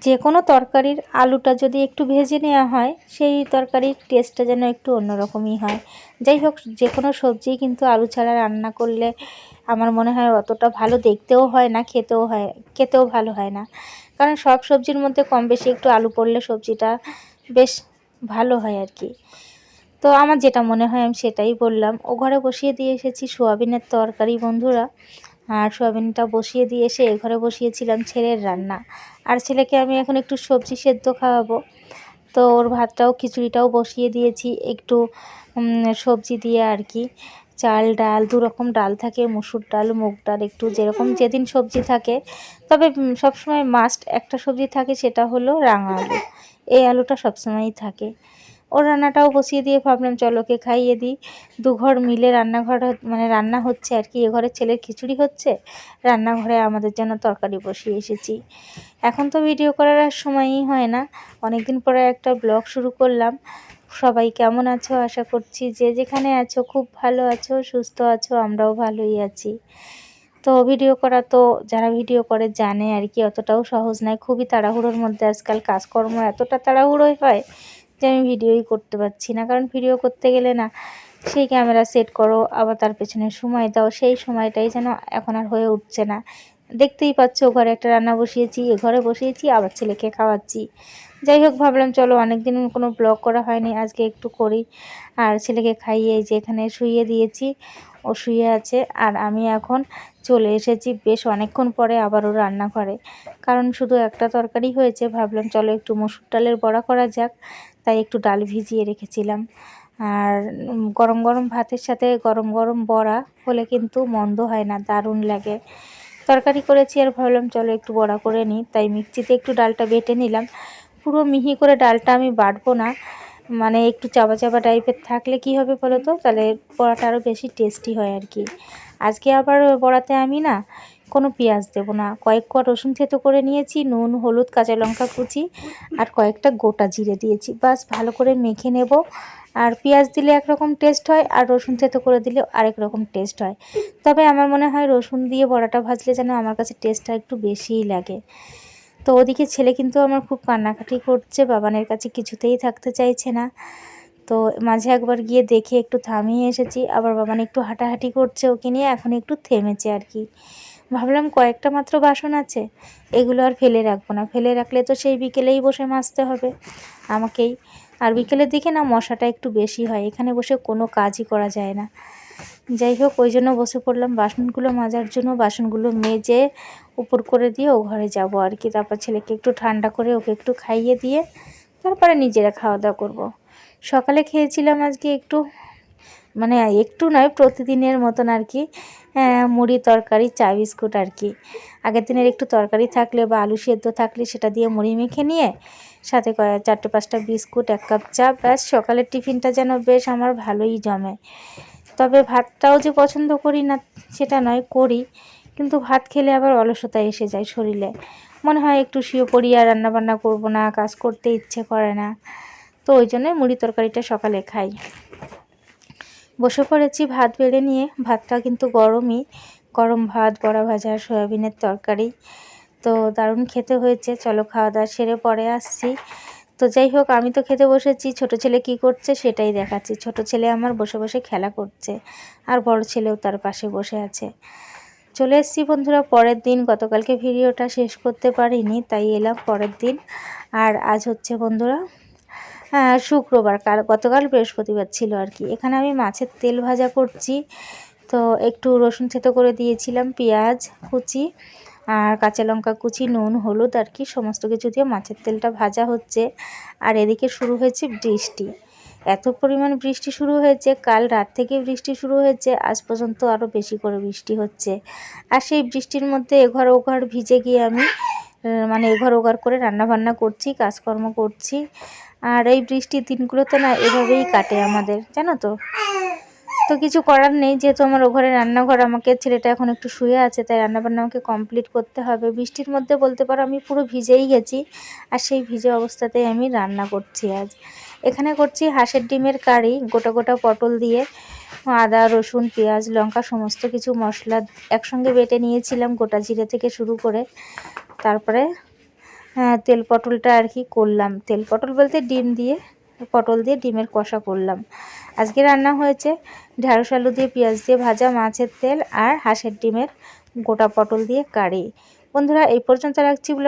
যে কোনো তরকারির আলুটা যদি একটু ভেজে নেওয়া হয় সেই তরকারির টেস্টটা যেন একটু অন্যরকমই হয়। যাই হোক, যে কোনো সবজি কিন্তু আলু ছাড়া রান্না করলে আমার মনে হয় অতটা ভালো দেখতেও হয় না, খেতেও ভালো হয় না। কারণ সব সবজির মধ্যে কম বেশি একটু আলু পড়লে সবজিটা বেশ ভালো হয় আর কি। তো আমার যেটা মনে হয় আমি সেটাই বললাম। ও ঘরে বসিয়ে দিয়ে এসেছি সোয়াবিনের তরকারি বন্ধুরা, আর সোয়াবিনটা বসিয়ে দিয়ে এসে এ ঘরে বসিয়েছিলাম ছেলের রান্না। আর ছেলেকে আমি এখন একটু সবজি সেদ্ধ খাওয়াবো, তো ওর ভাতটাও খিচুড়িটাও বসিয়ে দিয়েছি একটু সবজি দিয়ে আর কি। চাল ডাল দু রকম ডাল থাকে, মুসুর ডাল মুগ ডাল, একটু যেরকম যেদিন সবজি থাকে। তবে সবসময় মাস্ট একটা সবজি থাকে, সেটা হলো রাঙা আলু। এই আলুটা সবসময়ই থাকে। ওর রান্নাটাও বসিয়ে দিয়ে ভাবলাম চলো ওকে খাইয়ে দিই। দুঘর মিলে রান্নাঘর মানে রান্না হচ্ছে আর কি। এ ঘরে ছেলের খিচুড়ি হচ্ছে, রান্নাঘরে আমাদের জন্য তরকারি বসিয়ে এসেছি। এখন তো ভিডিও করার আর সময়ই হয় না, অনেক দিন পরে একটা ব্লগ শুরু করলাম। সবাই কেমন আছো? আশা করছি যে যেখানে আছো খুব ভালো আছো, সুস্থ আছো। আমরাও ভালোই আছি। তো ভিডিও করা তো যারা ভিডিও করে জানে আর কি, অতটাও সহজ নয়। খুবই তাড়াহুড়োর মধ্যে আজকাল কাজকর্ম এতটা তাড়াহুড়োই হয় যে আমি ভিডিওই করতে পারছি না। কারণ ভিডিও করতে গেলে না সেই ক্যামেরা সেট করো, আবার তার পেছনে সময় দাও, সেই সময়টাই যেন এখন আর হয়ে উঠছে না। দেখতেই পাচ্ছ ঘরে একটা রান্না বসিয়েছি, এ ঘরে বসিয়েছি, আবার ছেলেকে খাওয়াচ্ছি। যাই হোক, ভাবলাম চলো অনেক দিন কোনো ব্লগ করা হয়নি, আজকে একটু করি। আর ছেলেকে খাইয়ে যে এখানে শুইয়ে দিয়েছি, ও শুয়ে আছে। আর আমি এখন চলে এসেছি বেশ অনেকক্ষণ পরে আবারও রান্নাঘরে। কারণ শুধু একটা তরকারি হয়েছে, ভাবলাম চলো একটু মসুর ডালের বড়া করা যাক, তাই একটু ডাল ভিজিয়ে রেখেছিলাম। আর গরম গরম ভাতের সাথে গরম গরম বড়া হলে কিন্তু মন্দ হয় না, দারুণ লাগে। তরকারি করেছি আর ভাবলাম চলো একটু বড়া করে নিই, তাই মিক্সিতে একটু ডালটা বেটে নিলাম। পুরো মিহি করে ডালটা আমি বাটবো না, মানে একটু চাবা চাবা টাইপের থাকলে কি হবে বলো তো, তাহলে বড়াটা আরও বেশি টেস্টি হয় আর কি। আজকে আবার বড়াতে আমি না কোনো পেঁয়াজ দেবো না, কয়েক কোয়া রসুন থেতো করে নিয়েছি, নুন হলুদ কাঁচা লঙ্কা কুচি আর কয়েকটা গোটা জিরে দিয়েছি, বাস ভালো করে মেখে নেব। আর পেঁয়াজ দিলে একরকম টেস্ট হয়, আর রসুন থেতো করে দিলে আরেক রকম টেস্ট হয়। তবে আমার মনে হয় রসুন দিয়ে বড়াটা ভাজলে যেন আমার কাছে টেস্টটা একটু বেশিই লাগে। তো ওদিকে ছেলে কিন্তু আমার খুব কান্নাকাটি করছে, বাবানের কাছে কিছুতেই থাকতে চাইছে না। তো মাঝে একবার গিয়ে দেখে একটু থামিয়ে এসেছি, আবার বাবান একটু হাঁটাহাঁটি করছে ওকে নিয়ে, এখন একটু থেমেছে আর কি। ভাবলাম কয়েকটা মাত্র বাসন আছে, এগুলো আর ফেলে রাখবো না, ফেলে রাখলে তো সেই বিকেলেই বসে মাজতে হবে আমাকেই। আর বিকেলের দিকে না মশাটা একটু বেশি হয়, এখানে বসে কোনো কাজই করা যায় না। যাই হোক, ওই জন্য বসে পড়লাম বাসনগুলো মাজার জন্য। বাসনগুলো মেজে উপর করে দিয়ে ও ঘরে যাব আর কি। তারপর ছেলেকে একটু ঠান্ডা করে ওকে একটু খাইয়ে দিয়ে তারপরে নিজেরা খাওয়া দাওয়া করবো। সকালে খেয়েছিলাম আজকে একটু, মানে একটু নয় প্রতিদিনের মতন আর কি, মুড়ি তরকারি চা বিস্কুট আর কি। আগের দিনের একটু তরকারি থাকলে বা আলু সেদ্ধ থাকলে সেটা দিয়ে মুড়ি মেখে নিয়ে সাথে 4-5টা বিস্কুট 1 কাপ চা, ব্যাস সকালের টিফিনটা যেন বেশ আমার ভালোই জমে। তবে ভাতটাও যে পছন্দ করি না সেটা নয়, করি, কিন্তু ভাত খেলে আবার অলসতা এসে যায় শরীরে। মনে হয় একটু শুয়ে পড়ি, আর রান্নাবান্না করবো না, কাজ করতে ইচ্ছে করে না। তো ওই জন্যই মুড়ি তরকারিটা সকালে খাই। বসে পড়েছি ভাত বেড়ে নিয়ে, ভাতটা কিন্তু গরমই, গরম ভাত বড়া ভাজা সয়াবিনের তরকারি, তো দারুণ খেতে হয়েছে। চলো খাওয়া দাওয়া সেরে পরে আসছি। তো যাই হোক, আমি তো খেতে বসেছি, ছোট ছেলে কি করছে সেটাই দেখাচ্ছি। ছোট ছেলে আমার বসে বসে খেলা করছে, আর বড় ছেলেও তার পাশে বসে আছে। চলে এসেছি বন্ধুরা পরের দিন, গতকালকে ভিডিওটা শেষ করতে পারিনি, তাই এলাম পরের দিন। আর আজ হচ্ছে বন্ধুরা শুক্রবার, গতকাল বৃহস্পতিবার ছিল আর কি। এখানে আমি মাছের তেল ভাজা করছি, তো একটু রসুন থেতো করে দিয়েছিলাম, পেঁয়াজ কুচি আর কাঁচা লঙ্কা কুচি, নুন হলুদ আর কি সমস্ত কিছু দিয়ে মাছের তেলটা ভাজা হচ্ছে। আর এদিকে শুরু হয়েছে বৃষ্টি, এত পরিমাণ বৃষ্টি শুরু হয়েছে, কাল রাত থেকে বৃষ্টি শুরু হয়েছে, আজ পর্যন্ত আরও বেশি করে বৃষ্টি হচ্ছে। আর সেই বৃষ্টির মধ্যে এঘর ওঘর ভিজে গিয়ে আমি মানে এঘর ওঘর করে রান্নাবান্না করছি, কাজকর্ম করছি। আর এই বৃষ্টির দিনগুলোতে না এভাবেই কাটে আমাদের, জানো তো। তো কিছু করার নেই, যেহেতু আমার ওঘরে রান্নাঘর, আমাকে ছেলেটা এখন একটু শুয়ে আছে, তাই রান্নাবান্না আমাকে কমপ্লিট করতে হবে। বৃষ্টির মধ্যে বলতে পারো আমি পুরো ভিজেই গেছি, আর সেই ভিজে অবস্থাতেই আমি রান্না করছি আজ। এখানে করছি হাঁসের ডিমের কারি, গোটা গোটা পটল দিয়ে আদা রসুন পেঁয়াজ লঙ্কা সমস্ত কিছু মশলা একসঙ্গে বেটে নিয়েছিলাম, গোটা জিরে থেকে শুরু করে। তারপরে তেল পটলটা আর কি করলাম। তেল পটল বলতে ডিম দিয়ে, পটল দিয়ে ডিমের কষা করলাম। আজকে রান্না হয়েছে ঢ্যাঁড়স আলু দিয়ে পেঁয়াজ দিয়ে ভাজা, মাছের তেল আর হাঁসের ডিমের গোটা পটল দিয়ে কারি। বন্ধুরা এই পর্যন্ত রাখছি।